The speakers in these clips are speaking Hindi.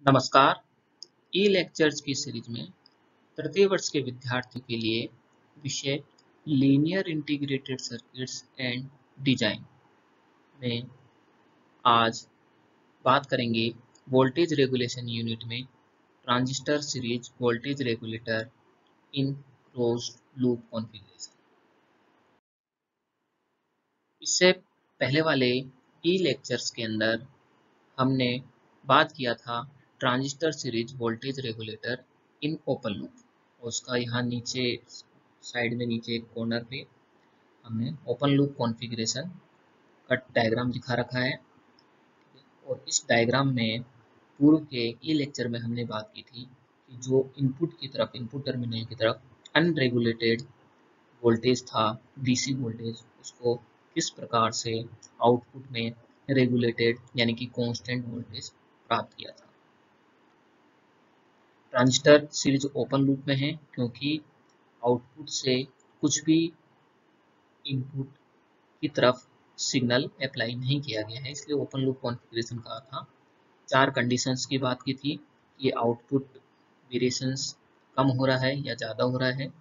नमस्कार। ई लेक्चर्स की सीरीज में तृतीय वर्ष के विद्यार्थियों के लिए विषय linear integrated circuits and design में आज बात करेंगे वोल्टेज रेगुलेशन यूनिट में transistor series voltage regulator in closed loop configuration. इससे पहले वाले ई लेक्चर्स के अंदर हमने बात किया था transistor series voltage regulator in open loop. उसका यहाँ नीचे साइड में नीचे एक कॉर्नर पे हमने ओपन लूप कॉन्फ़िगरेशन का डायग्राम दिखा रखा है। और इस डायग्राम में पूर्व के ई लेक्चर में हमने बात की थी कि जो इनपुट टर्मिनल की तरफ अनरेगुलेटेड वोल्टेज था, डीसी वोल्टेज, उसको किस प्रकार से आउटपुट में रेगुलेटेड यानी कि कांस्टेंट वोल्टेज प्राप्त किया था। ट्रांजिस्टर सीरीज ओपन लूप में है क्योंकि आउटपुट से कुछ भी इनपुट की तरफ सिग्नल अप्लाई नहीं किया गया है, इसलिए ओपन लूप कॉन्फ़िगरेशन कहा था। चार कंडीशंस की बात की थी कि आउटपुट वेरिएशंस कम हो रहा है या ज़्यादा हो रहा है,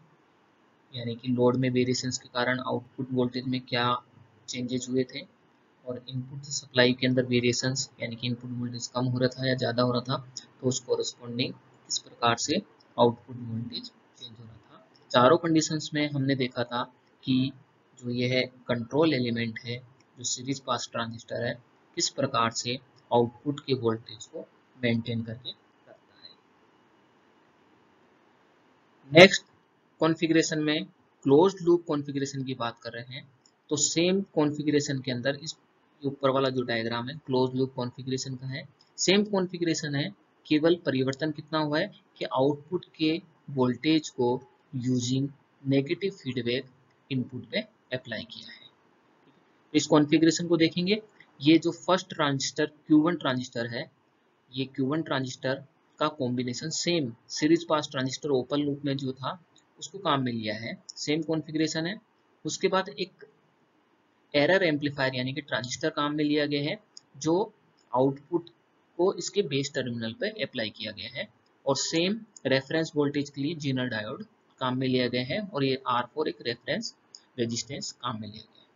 यानी कि लोड में वेरिएशंस के कारण आउटपुट वोल्टेज में क्या चेंजेस हुए थे, और इनपुट सप्लाई के अंदर वेरिएशंस यानी कि इनपुट वोल्टेज कम हो रहा था या ज़्यादा हो रहा था, तो उस कोरस्पॉन्डिंग किस प्रकार से आउटपुट वोल्टेज चेंज हो रहा था। चारों कंडीशंस में हमने देखा था कि जो यह कंट्रोल एलिमेंट है, जो सीरीज पास ट्रांजिस्टर है, किस प्रकार से आउटपुट के वोल्टेज को मेंटेन करके रखता है। नेक्स्ट कॉन्फ़िगरेशन में क्लोज्ड लूप कॉन्फ़िगरेशन की बात कर रहे हैं, तो सेम कॉन्फ़िगरेशन के अंदर इस ऊपर वाला जो डायग्राम है क्लोज्ड लूप कॉन्फ़िगरेशन का है, सेम कॉन्फ़िगरेशन है, केवल परिवर्तन कितना हुआ है कि आउटपुट के वोल्टेज को यूजिंग नेगेटिव फीडबैक इनपुट पे अप्लाई किया है। इस कॉन्फ़िगरेशन को देखेंगे, ये जो फर्स्ट ट्रांजिस्टर Q1 ट्रांजिस्टर है, ये Q1 ट्रांजिस्टर का कॉम्बिनेशन सेम सीरीज पास ट्रांजिस्टर ओपन लूप में जो था उसको काम में लिया है, सेम कॉन्फ़िगरेशन है। उसके बाद एक एरर एम्पलीफायर यानी कि ट्रांजिस्टर काम में लिया गया है, जो आउटपुट को इसके बेस टर्मिनल पर अप्लाई किया गया है, और सेम रेफरेंस वोल्टेज के लिए जीनर डायोड काम में लिया गया है, और ये R4 एक रेफरेंस रेजिस्टेंस काम में लिया गया है।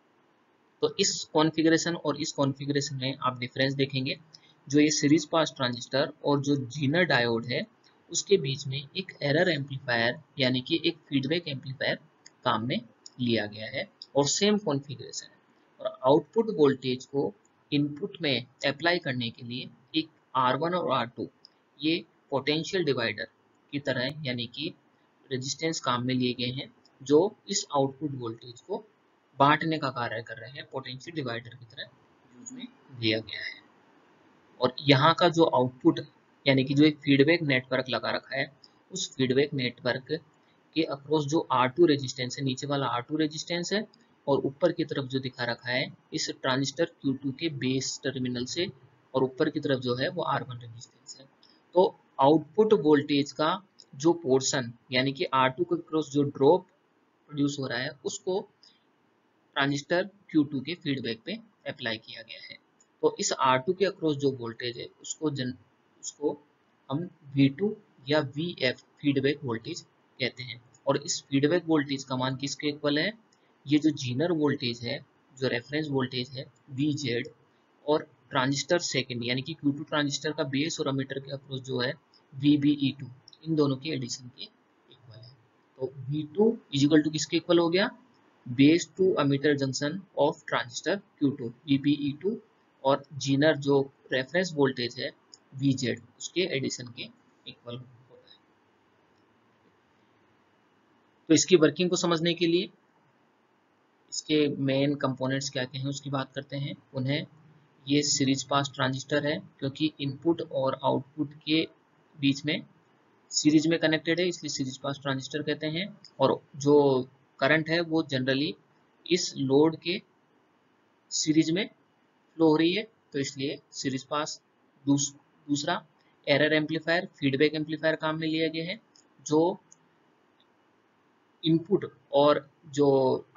तो इस कॉन्फ़िगरेशन और इस कॉन्फ़िगरेशन में आप डिफरेंस देखेंगे, जो ये सीरीज पास ट्रांजिस्टर और जो जीनर डायोड है उसके बीच में एक एरर एम्पलीफायर यानी कि एक फीडबैक एम्पलीफायर काम में लिया गया है, और सेम कॉन्फ़िगरेशन है। और आउटपुट वोल्टेज को इनपुट में अप्लाई करने के लिए एक R1 और R2 ये पोटेंशियल डिवाइडर की तरह यानी कि रेजिस्टेंस काम में लिए गए हैं, जो इस आउटपुट वोल्टेज को बांटने का कार्य कर रहे हैं, पोटेंशियल डिवाइडर की तरह यूज में लिया गया है। और यहाँ का जो आउटपुट यानी कि जो एक फीडबैक नेटवर्क लगा रखा है, उस फीडबैक नेटवर्क के अक्रॉस जो R2 रेजिस्टेंस है, नीचे वाला R2 रेजिस्टेंस है, और ऊपर की तरफ जो दिखा रखा है इस ट्रांजिस्टर Q2 के बेस टर्मिनल से, और ऊपर की तरफ जो है वो R1 रेजिस्टेंस है। तो आउटपुट वोल्टेज का जो पोर्शन यानी कि R2 के अक्रॉस जो ड्रॉप प्रोड्यूस हो रहा है उसको ट्रांजिस्टर Q2 के फीडबैक पे अप्लाई किया गया है। तो इस R2 के अक्रॉस जो वोल्टेज है उसको हम V2 या VF फीडबैक वोल्टेज कहते हैं, और इस फीडबैक वोल्टेज का मान किसके इक्वल है, ये जो जीनर वोल्टेज है, जो रेफरेंस वोल्टेज है VZ, और ट्रांजिस्टर सेकेंड यानी कि Q2 ट्रांजिस्टर का बेस और अमीटर के अक्रॉस जो है VBE2, इन दोनों के एडिशन के इक्वल है। तो V2 इजिकल टू किसके इक्वल हो गया, base to emitter junction of transistor Q2 VBE2, और जीनर जो रेफरेंस वोल्टेज है VZ उसके एडिशन के इक्वल होता है। तो इसकी वर्किंग को समझने के लिए इसके मेन कंपोनेंट्स क्या क्या हैं उसकी बात करते हैं। उन्हें ये सीरीज पास ट्रांजिस्टर है क्योंकि इनपुट और आउटपुट के बीच में सीरीज में कनेक्टेड है, इसलिए सीरीज पास ट्रांजिस्टर कहते हैं। और जो करंट है वो जनरली इस लोड के सीरीज में फ्लो हो रही है, तो इसलिए सीरीज पास। दूसरा एरर एम्पलीफायर फीडबैक एम्पलीफायर काम में लिया गया है, जो इनपुट और जो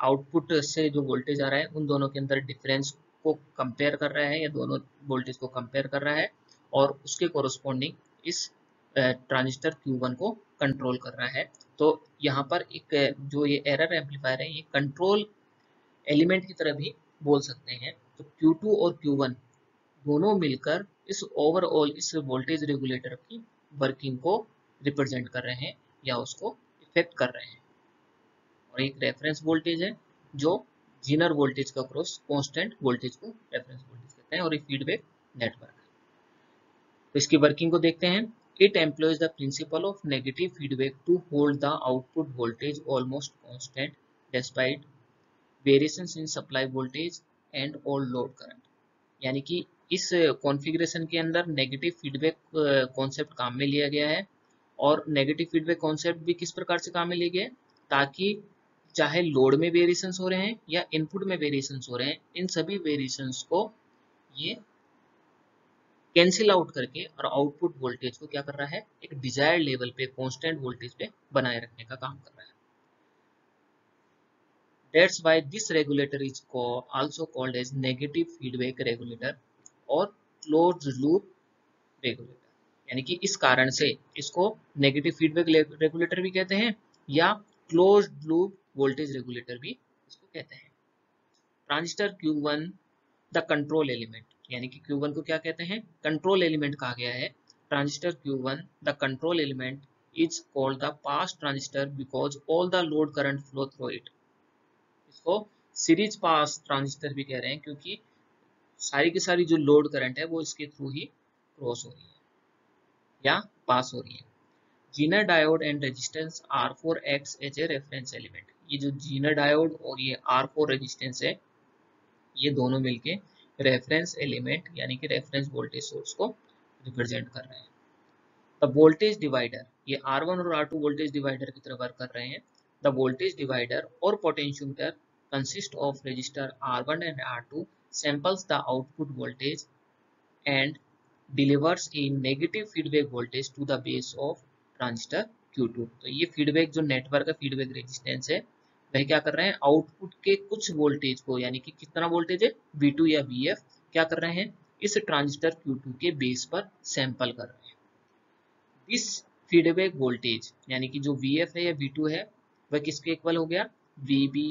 आउटपुट से जो वोल्टेज आ रहा है उन दोनों के अंदर डिफरेंस को कंपेयर कर रहा है, या दोनों वोल्टेज को कंपेयर कर रहा है, और उसके कोरोस्पोंडिंग इस ट्रांजिस्टर Q1 को कंट्रोल कर रहा है। तो यहाँ पर एक जो ये एरर एम्पलीफायर है, ये कंट्रोल एलिमेंट की तरह भी बोल सकते हैं। तो Q2 और Q1 दोनों मिलकर इस ओवरऑल इस वोल्टेज रेगुलेटर की वर्किंग को रिप्रेजेंट कर रहे हैं या उसको इफेक्ट कर रहे हैं। और एक रेफरेंस वोल्टेज है जो जीनर वोल्टेज का क्रॉस कांस्टेंट वोल्टेज को रेफरेंस वोल्टेज कहते हैं, और ये फीडबैक नेटवर्क है। तो इसकी वर्किंग को देखते हैं। It employs the principle of negative feedback to hold the output voltage almost constant despite variations in supply voltage and all load current. यानी कि इस कॉन्फ़िगरेशन के अंदर नेगेटिव फीडबैक कॉन्सेप्ट काम में लिया गया है। और नेगेटिव फीडबैक कॉन्सेप्ट भी किस प्रकार से काम में लिया गया है, ताकि चाहे लोड में वेरिएशंस हो रहे हैं या इनपुट में वेरिएशंस हो रहे हैं, इन सभी वेरिएशंस को ये कैंसिल आउट करके और आउटपुट वोल्टेज को क्या कर रहा है, एक डिजायर्ड लेवल पे कांस्टेंट वोल्टेज पे बनाए रखने का काम कर रहा है। That's why this regulator is also called as negative feedback regulator और closed loop regulator। यानी कि इस कारण से इसको नेगेटिव फीडबैक रेगुलेटर भी कहते हैं या क्लोज्ड लूप वोल्टेज रेगुलेटर भी इसको कहते हैं। Transistor Q1 the control element, यानी कि Q1 को क्या कहते हैं, कंट्रोल एलिमेंट कहा गया है। Transistor Q1 the control element is called the pass transistor because all the load current flow through it. इसको सीरीज पास ट्रांजिस्टर भी कह रहे हैं क्योंकि सारी की सारी जो लोड करंट है वो इसके थ्रू ही क्रॉस हो रही है या पास हो रही है। Zener diode and resistance R4 acts as a reference element. ये जो जीनर डायोड और ये R4 रेजिस्टेंस है, ये दोनों मिलके रेफरेंस एलिमेंट यानी कि रेफरेंस वोल्टेज सोर्स को रिप्रेजेंट कर रहे हैं। द वोल्टेज डिवाइडर, ये R1 और R2 वोल्टेज डिवाइडर की तरह वर्क कर रहे हैं। द वोल्टेज डिवाइडर और potentiometer consist of resistor R1 and R2 samples the output voltage and delivers a negative feedback voltage to the base of transistor Q2। तो ये फीडबैक जो नेटवर्क का फीडबैक रेजिस्टेंस है, वह क्या कर रहे हैं, आउटपुट के कुछ वोल्टेज को, यानी कि कितना वोल्टेज है V2 या VF, क्या कर रहे हैं, इस ट्रांजिस्टर Q2 के बेस पर सैंपल कर रहे हैं। इस फीडबैक वोल्टेज यानी कि जो VF है या V2 है, वह किसके इक्वल हो गया, VB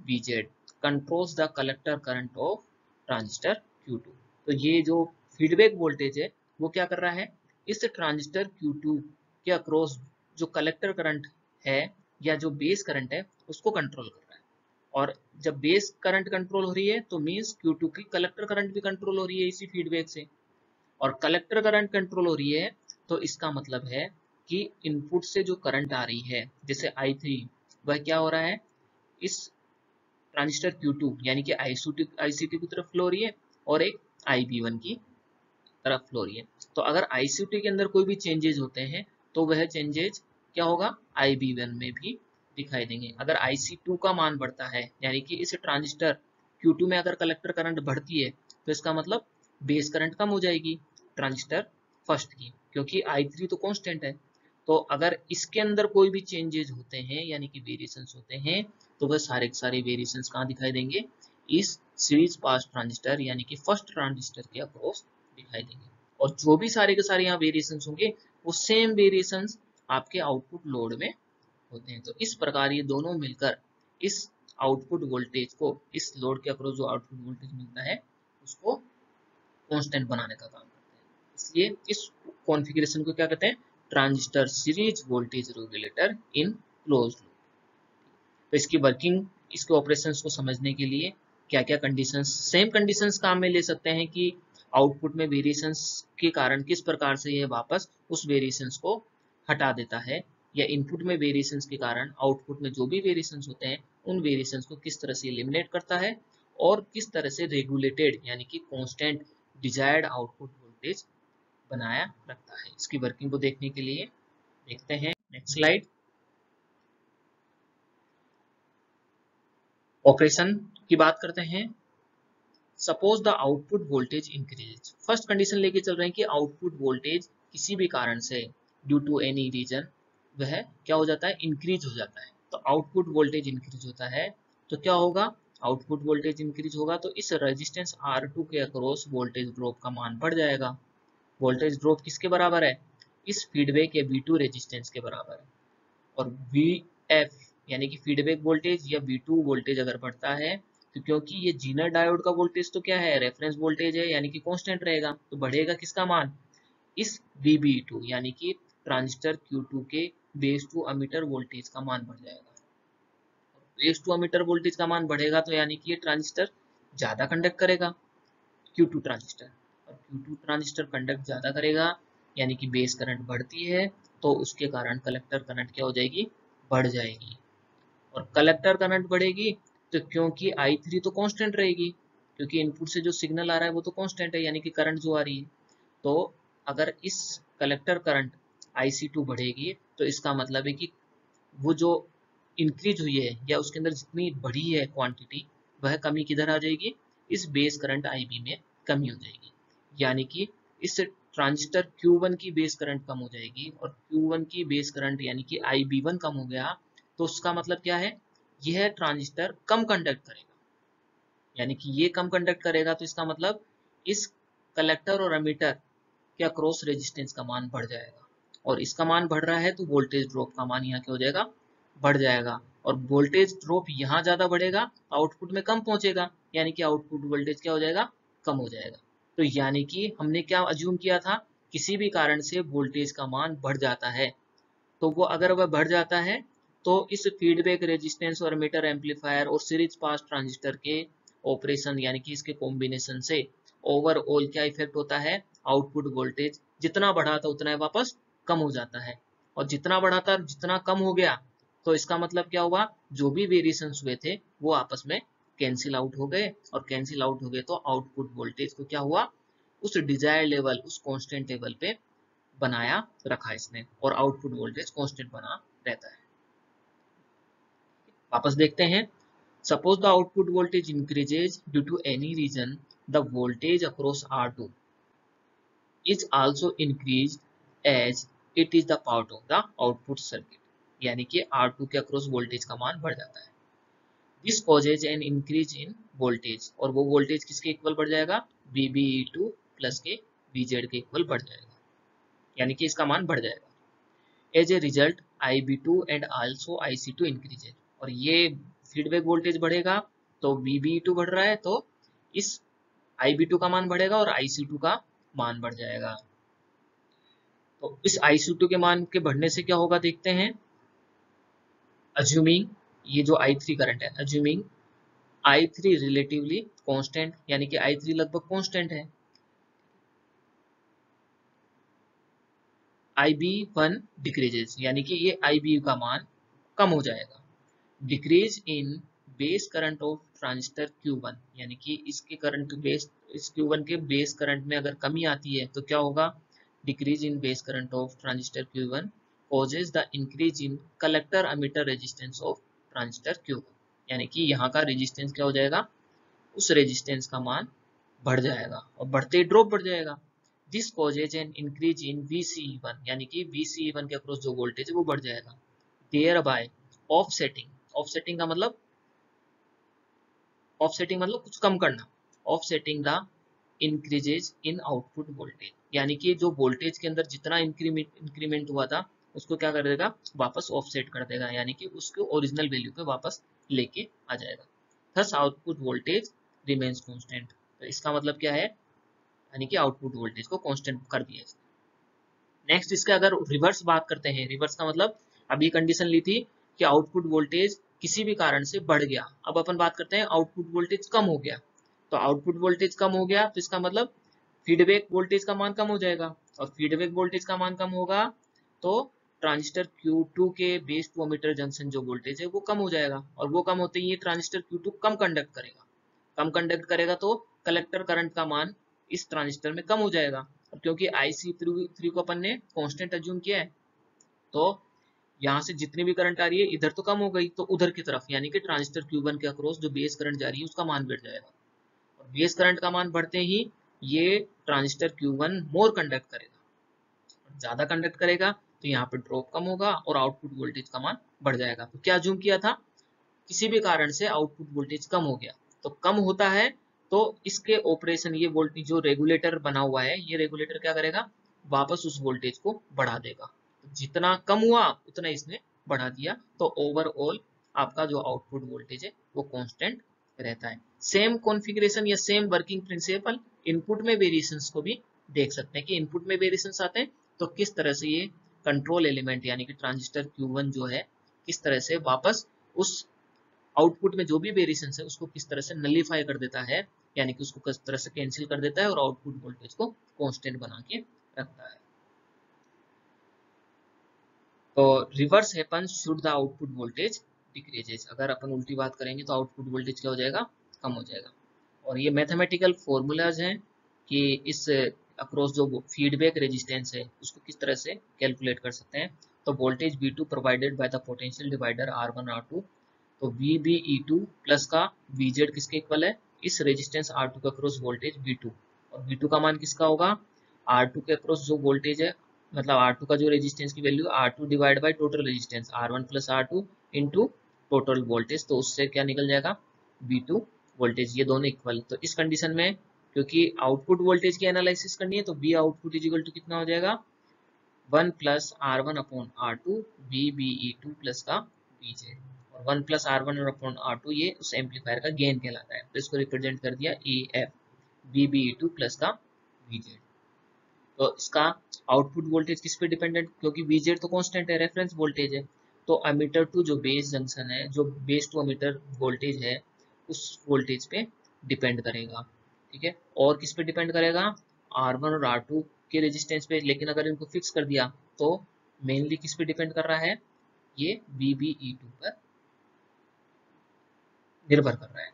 VZ controls the collector current of transistor Q2। तो ये जो फीडबैक वोल्टेज है वो क्या कर रहा है, इस ट्रांजिस्टर Q2 के अक्रॉस जो कलेक्टर करंट है या जो बेस करंट है उसको कंट्रोल कर रहा है। और जब बेस करंट कंट्रोल हो रही है तो मीन्स Q2 की कलेक्टर करंट भी कंट्रोल हो रही है इसी फीडबैक से। और कलेक्टर करंट कंट्रोल हो रही है तो इसका मतलब है कि इनपुट से जो करंट आ रही है जैसे I3, वह क्या हो रहा है, इस ट्रांजिस्टर Q2 यानी कि ICT की तरफ फ्लो हो रही है और एक IB1 की तरफ फ्लो हो रही है। तो अगर ICT के अंदर कोई भी चेंजेस होते हैं तो वह चेंजेस क्या होगा, IB1 में भी दिखाई देंगे। अगर IC2 का मान बढ़ता है यानी कि इस ट्रांजिस्टर Q2 में अगर कलेक्टर करंट बढ़ती है तो इसका मतलब बेस करंट कम हो जाएगी ट्रांजिस्टर फर्स्ट की, क्योंकि I3 तो कांस्टेंट है। तो अगर इसके अंदर कोई भी चेंजेस होते हैं यानी कि वेरिएशंस होते हैं तो वह सारे के सारे वेरिएशंस कहाँ दिखाई देंगे, इस सीरीज पास ट्रांजिस्टर यानी कि फर्स्ट ट्रांजिस्टर के अक्रॉस दिखाई देंगे। और जो भी सारे के सारे यहाँ वेरिएशंस होंगे वो सेम वेरिएशंस आपके आउटपुट लोड में होते हैं। तो इस प्रकार ये दोनों मिलकर इस आउटपुट वोल्टेज को, इस लोड के अक्रॉस जो आउटपुट वोल्टेज मिलता है उसको कांस्टेंट बनाने का काम करते हैं। इसलिए इस कॉन्फ़िगरेशन को क्या कहते हैं, transistor series voltage regulator in closed loop. तो इसकी वर्किंग, इसके ऑपरेशंस को समझने के लिए क्या क्या कंडीशंस, सेम कंडीशंस काम में ले सकते हैं कि आउटपुट में वेरिएशंस के कारण किस प्रकार से यह वापस उस वेरिएशंस को हटा देता है, या इनपुट में वेरिएशंस के कारण आउटपुट में जो भी वेरिएशंस होते हैं उन वेरिएशंस को किस तरह से एलिमिनेट करता है और किस तरह से रेगुलेटेड यानी कि कांस्टेंट डिजायर्ड आउटपुट वोल्टेज बनाया रखता है। इसकी वर्किंग को देखने के लिए देखते हैं नेक्स्ट स्लाइड। ऑपरेशन की बात करते हैं। Suppose the output voltage increase, first condition लेके चल रहे हैं कि आउटपुट वोल्टेज किसी भी कारण से ड्यू टू एनी रीजन वह क्या हो जाता है, इंक्रीज हो जाता है। तो आउटपुट वोल्टेज इंक्रीज होता है तो क्या होगा, आउटपुट वोल्टेज इंक्रीज होगा तो इस रेजिस्टेंस R2 के अक्रॉस वोल्टेज ड्रॉप का मान बढ़ जाएगा। वोल्टेज ड्रॉप किसके बराबर है, इस फीडबैक या V2 रेजिस्टेंस के बराबर है। और VF यानी कि फीडबैक वोल्टेज या V2 वोल्टेज अगर बढ़ता है तो क्योंकि ये जीनर डायोड का वोल्टेज तो क्या है, रेफरेंस वोल्टेज है, यानी कि कांस्टेंट रहेगा, तो बढ़ेगा किसका मान, इस VB2 यानी कि ट्रांजिस्टर Q2 के बेस टू अमीटर वोल्टेज का मान बढ़ जाएगा। बेस टू अमीटर वोल्टेज का मान बढ़ेगा तो यानी कि ये ट्रांजिस्टर ज्यादा कंडक्ट करेगा, Q2 ट्रांजिस्टर, और Q2 ट्रांजिस्टर कंडक्ट ज्यादा करेगा यानी कि बेस करंट बढ़ती है, तो उसके कारण कलेक्टर करंट क्या हो जाएगी, बढ़ जाएगी। और कलेक्टर करंट बढ़ेगी तो क्योंकि I3 तो कांस्टेंट रहेगी, क्योंकि इनपुट से जो सिग्नल आ रहा है वो तो कांस्टेंट है, यानी कि करंट जो आ रही है, तो अगर इस कलेक्टर करंट IC2 बढ़ेगी तो इसका मतलब है कि वो जो इंक्रीज हुई है या उसके अंदर जितनी बढ़ी है क्वांटिटी, वह कमी किधर आ जाएगी, इस बेस करंट IB में कमी हो जाएगी, यानी कि इस ट्रांजिस्टर Q1 की बेस करंट कम हो जाएगी, और Q1 की बेस करंट यानी कि IB1 कम हो गया, तो उसका मतलब क्या है, यह ट्रांजिस्टर कम कंडक्ट करेगा, यानी कि ये कम कंडक्ट करेगा, तो इसका मतलब इस कलेक्टर और एमीटर के अक्रॉस रेजिस्टेंस का मान बढ़ जाएगा, और इसका मान बढ़ रहा है तो वोल्टेज ड्रॉप का मान यहाँ क्या हो जाएगा, बढ़ जाएगा, और वोल्टेज ड्रॉप यहाँ ज्यादा बढ़ेगा, आउटपुट में कम पहुंचेगा, यानी कि आउटपुट वोल्टेज क्या हो जाएगा, कम हो जाएगा। तो यानी कि हमने क्या अज्यूम किया था, किसी भी कारण से वोल्टेज का मान बढ़ जाता है, तो वो अगर वह बढ़ जाता है तो इस फीडबैक रेजिस्टेंस और मीटर एम्पलीफायर और सीरीज पास ट्रांजिस्टर के ऑपरेशन यानी कि इसके कॉम्बिनेशन से ओवरऑल क्या इफेक्ट होता है, आउटपुट वोल्टेज जितना बढ़ा था उतना वापस कम हो जाता है, और जितना बढ़ा था जितना कम हो गया, तो इसका मतलब क्या हुआ, जो भी वेरिएशंस हुए थे वो आपस में कैंसिल आउट हो गए, और कैंसिल आउट हो गए तो आउटपुट वोल्टेज को क्या हुआ, उस डिजायर लेवल, उस कांस्टेंट लेवल पे बनाया रखा इसने, और आउटपुट वोल्टेज कांस्टेंट बना रहता है। वापस देखते हैं, suppose the output voltage increases due to any reason, the voltage across R2 is also increased as it is the part of the output circuit, यानी कि R2 के अक्रॉस वोल्टेज का मान बढ़ जाता है। This causes an increase in voltage, और वो वोल्टेज किसके इक्वल बढ़ जाएगा, VBE2 प्लस के VZ के इक्वल बढ़ जाएगा, यानी कि इसका मान बढ़ जाएगा। As a result, IB2 and also IC2 increases, और ये फीडबैक वोल्टेज बढ़ेगा तो VBE2 बढ़ रहा है, तो इस IB2 का मान बढ़ेगा और IC2 का मान बढ़ जाएगा। तो इस IC2 के मान के बढ़ने से क्या होगा देखते हैं, अज्यूमिंग ये जो I3 करंट है, अज्यूमिंग I3 रिलेटिवली कांस्टेंट, यानी कि I3 लगभग कांस्टेंट है, IB1 डिक्रीजेस, यानी कि ये IB का मान कम हो जाएगा। Decrease in base current of transistor Q1, यानी कि इसके करंट बेस, इस Q1 के बेस करंट में अगर कमी आती है तो क्या होगा, decrease in base current of transistor Q1 causes the increase in collector emitter resistance of transistor Q1, यानी कि यहाँ का रेजिस्टेंस क्या हो जाएगा, उस रेजिस्टेंस का मान बढ़ जाएगा, और बढ़ते ही ड्रॉप बढ़ जाएगा। This causes an increase in VCE1, यानी कि VCE1 के अक्रॉस जो वोल्टेज है वो बढ़ जाएगा। देयर बाय ऑफसेटिंग, ऑफसेटिंग का मतलब, ऑफसेटिंग मतलब कुछ कम करना, offsetting the increases in output voltage, यानी कि जो वोल्टेज के अंदर जितना इंक्रीमेंट हुआ था उसको क्या कर देगा, वापस ऑफसेट कर देगा, यानी कि उसको ओरिजिनल वैल्यू पे वापस लेके आ जाएगा। Thus output voltage remains constant, तो इसका मतलब क्या है, यानी कि आउटपुट वोल्टेज को कांस्टेंट कर दिया। नेक्स्ट इसके अगर रिवर्स बात करते हैं, रिवर्स का मतलब अभी कंडीशन ली थी कि आउटपुट वोल्टेज किसी भी कारण से बढ़ गया, अब अपन बात करते हैं आउटपुट वोल्टेज कम हो गया, तो आउटपुट वोल्टेज कम हो गया तो इसका मतलब फीडबैक वोल्टेज का मान कम हो जाएगा, और फीडबैक वोल्टेज का मान कम होगा तो ट्रांजिस्टर Q2 के बेस टू एमिटर जंक्शन जो वोल्टेज है वो कम हो जाएगा, और वो कम होते ही ये ट्रांजिस्टर Q2 कम कंडक्ट करेगा, कम कंडक्ट करेगा तो कलेक्टर करंट का मान इस ट्रांजिस्टर में कम हो जाएगा, और क्योंकि IC3 को अपन ने कांस्टेंट अज्यूम किया है, तो यहाँ से जितनी भी करंट आ रही है इधर तो कम हो गई, तो उधर की तरफ यानी कि ट्रांजिस्टर Q1 के अक्रॉस जो बेस करंट जा रही है उसका मान बढ़ जाएगा, और बेस करंट का मान बढ़ते ही ये ट्रांजिस्टर Q1 मोर कंडक्ट करेगा, ज्यादा कंडक्ट करेगा तो यहाँ पे ड्रॉप कम होगा और आउटपुट वोल्टेज का मान बढ़ जाएगा। तो क्या अज्यूम किया था, किसी भी कारण से आउटपुट वोल्टेज कम हो गया, तो कम होता है तो इसके ऑपरेशन, ये वोल्टेज जो रेगुलेटर बना हुआ है, ये रेगुलेटर क्या करेगा, वापस उस वोल्टेज को बढ़ा देगा। तो जितना कम हुआ उतना इसने बढ़ा दिया, तो ओवरऑल आपका जो आउटपुट वोल्टेज है वो कांस्टेंट रहता है। सेम कॉन्फ़िगरेशन या सेम वर्किंग प्रिंसिपल इनपुट में वेरिएशंस को भी देख सकते हैं कि इनपुट में वेरिएशंस आते हैं तो किस तरह से ये कंट्रोल एलिमेंट यानी कि ट्रांजिस्टर Q1 जो है किस तरह से वापस उस आउटपुट में जो भी वेरिएशन है उसको किस तरह से नलीफाई कर देता है, यानी कि उसको किस तरह से कैंसिल कर देता है और आउटपुट वोल्टेज को कांस्टेंट बना के रखता है। तो reverse happens should the output voltage decreases, अगर अपन उल्टी बात करेंगे तो आउटपुट वोल्टेज क्या हो जाएगा, कम हो जाएगा। और ये मैथमेटिकल फॉर्मूलाज हैं कि इस अक्रॉस जो फीडबैक रेजिस्टेंस है उसको किस तरह से कैलकुलेट कर सकते हैं। तो voltage V2 provided by the potential divider R1 R2, तो VBE2 प्लस का VZ किसके इक्वल है, इस रेजिस्टेंस R2 के अक्रॉस वोल्टेज V2, और V2 का मान किसका होगा, R2 के अक्रॉस जो वोल्टेज है, मतलब R2 का जो रेजिस्टेंस की value R2 divide by total resistance R1 plus R2 into total voltage, तो उससे क्या निकल जाएगा V2 वोल्टेज, ये दोनों इक्वल। तो इस कंडीशन में क्योंकि आउटपुट वोल्टेज की एनालिसिस करनी है तो V output is equal to कितना हो जाएगा 1 plus R1 upon R2 VBE2 plus का VJ, और 1 प्लस R1 अपॉन R2 ये उस एम्पलीफायर का गेन कहलाता है, तो इसको रिप्रेजेंट कर दिया EF VBE2 प्लस का VJ। तो इसका आउटपुट वोल्टेज किस पे डिपेंडेंट, क्योंकि VZ तो कांस्टेंट है, रेफरेंस वोल्टेज है, तो अमीटर टू जो बेस जंक्शन है, जो बेस टू अमीटर वोल्टेज है उस वोल्टेज पे डिपेंड करेगा। ठीक है, और किस पे डिपेंड करेगा, R1 और R2 के रेजिस्टेंस पे, लेकिन अगर इनको फिक्स कर दिया तो मेनली किस पे डिपेंड कर रहा है, ये VBE2 पर निर्भर कर रहा है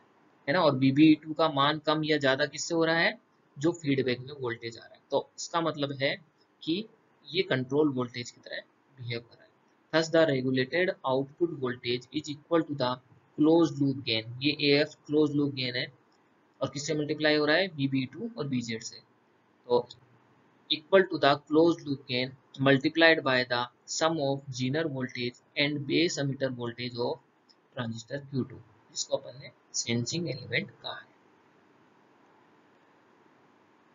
ना। और VBE2 का मान कम या ज्यादा किससे हो रहा है, जो फीडबैक में वोल्टेज आ रहा है, तो इसका मतलब है कि ये कंट्रोल वोल्टेज की तरह बिहेव कर रहा है। Thus the regulated output voltage is equal to the close loop gain, ये AF क्लोज लूप गेन है, और किससे मल्टीप्लाई हो रहा है, VB2 और VZ से, तो equal to the closed loop gain multiplied by the sum of zener voltage and base emitter voltage of transistor Q2, जिसको अपन ने सेंसिंग एलिमेंट कहा है।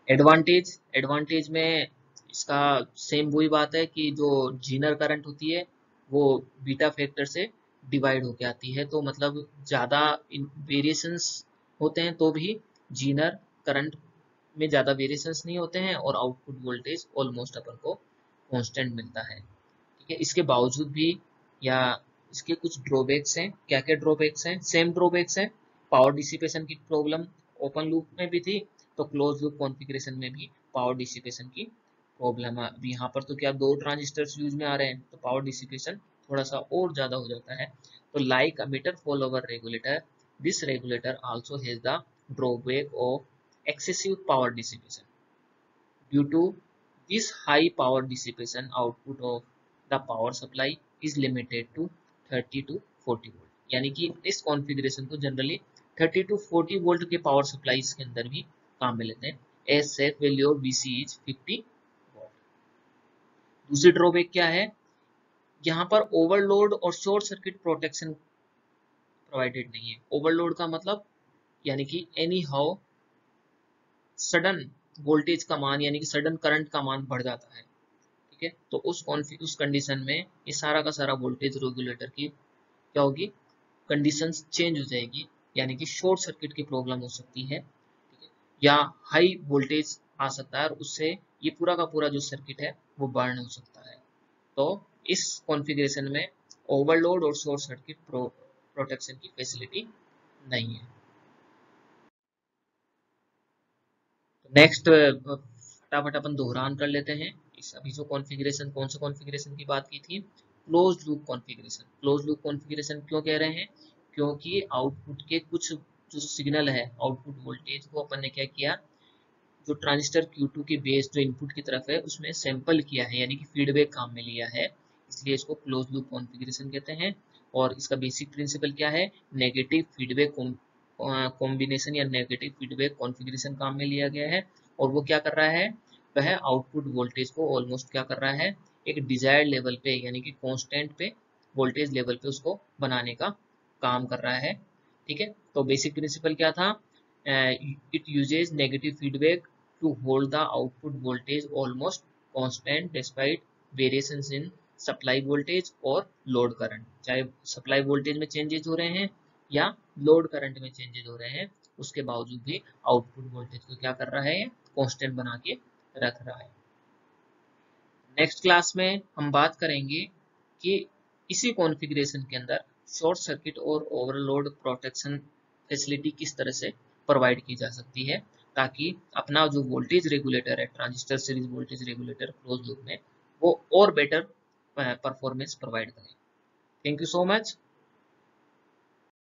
एडवांटेज, एडवांटेज में इसका सेम वही बात है कि जो जीनर करंट होती है वो बीटा फैक्टर से डिवाइड होके आती है, तो मतलब ज़्यादा वेरिएशंस होते हैं तो भी जीनर करंट में ज़्यादा वेरिएशंस नहीं होते हैं, और आउटपुट वोल्टेज ऑलमोस्ट अपन को कांस्टेंट मिलता है। ठीक है, इसके बावजूद भी या इसके कुछ ड्रॉबैक्स हैं, क्या क्या ड्रॉबैक्स हैं, सेम ड्रॉबैक्स हैं। पावर डिसिपेशन की प्रॉब्लम ओपन लूप में भी थी, तो क्लोज लूप कॉन्फ़िगरेशन में भी पावर डिसिपेशन की प्रॉब्लम है। अभी यहाँ पर तो क्या दो ट्रांजिस्टर्स यूज में आ रहे हैं, तो पावर डिसिपेशन थोड़ा सा और ज़्यादा हो जाता है। तो like ammeter follower regulator, this regulator also has the drawback of excessive power dissipation. Due to this high power dissipation, output of the power supply is limited to 30 to 40 volt, यानी कि इस कॉन्फ़िगरेशन को जनरली 30 to 40 वोल्ट के पावर सप्लाई के अंदर भी काम में लेते हैं। As safe value of VC is 50 volt. दूसरी ड्रॉबैक क्या है, यहाँ पर ओवरलोड और शॉर्ट सर्किट प्रोटेक्शन प्रोवाइडेड नहीं है। ओवरलोड का मतलब यानी कि एनी हाउ सडन वोल्टेज का मान यानी कि सडन करंट का मान बढ़ जाता है। ठीक है, तो उस कंडीशन में ये सारा का सारा वोल्टेज रेगुलेटर की क्या होगी, कंडीशंस चेंज हो जाएगी, यानी कि शॉर्ट सर्किट की प्रॉब्लम हो सकती है। ठीक है, या हाई वोल्टेज आ सकता है और उससे ये पूरा का पूरा जो सर्किट है वो बर्न हो सकता है। तो इस कॉन्फ़िगरेशन में ओवरलोड और शॉर्ट सर्किट प्रोटेक्शन की फैसिलिटी नहीं है। नेक्स्ट फटाफट अपन दोहरान कर लेते हैं इस अभी जो कॉन्फ़िगरेशन, कौन सा कॉन्फ़िगरेशन की बात की थी, close loop configuration. Close loop configuration क्यों कह रहे हैं, क्योंकि आउटपुट के कुछ जो सिग्नल है, आउटपुट वोल्टेज को अपन ने क्या किया, जो ट्रांजिस्टर Q2 की बेस जो इनपुट की तरफ है उसमें सैंपल किया है, यानी कि फीडबैक काम में लिया है, इसलिए इसको क्लोज लूप कॉन्फ़िगरेशन कहते हैं। और इसका बेसिक प्रिंसिपल क्या है, नेगेटिव फीडबैक कॉम्बिनेशन या नेगेटिव फीडबैक कॉन्फ़िगरेशन काम में लिया गया है। और वो क्या कर रहा है, वह आउटपुट वोल्टेज को ऑलमोस्ट क्या कर रहा है, एक डिजायर्ड लेवल पे यानी कि कांस्टेंट पे वोल्टेज लेवल पे उसको बनाने का काम कर रहा है। ठीक है, तो बेसिक प्रिंसिपल क्या था, it uses negative feedback to hold the output voltage almost constant despite variations in supply voltage और लोड करंट, चाहे सप्लाई वोल्टेज में चेंजेस हो रहे हैं या लोड करंट में चेंजेस हो रहे हैं, उसके बावजूद भी आउटपुट वोल्टेज को क्या कर रहा है, कांस्टेंट बना के रख रहा है। नेक्स्ट क्लास में हम बात करेंगे कि इसी कॉन्फ़िगरेशन के अंदर शॉर्ट सर्किट और ओवरलोड प्रोटेक्शन फैसिलिटी किस तरह से प्रोवाइड की जा सकती है, ताकि अपना जो वोल्टेज रेगुलेटर है, transistor series voltage regulator close loop में, वो और बेटर परफॉर्मेंस प्रोवाइड करें। Thank you so much.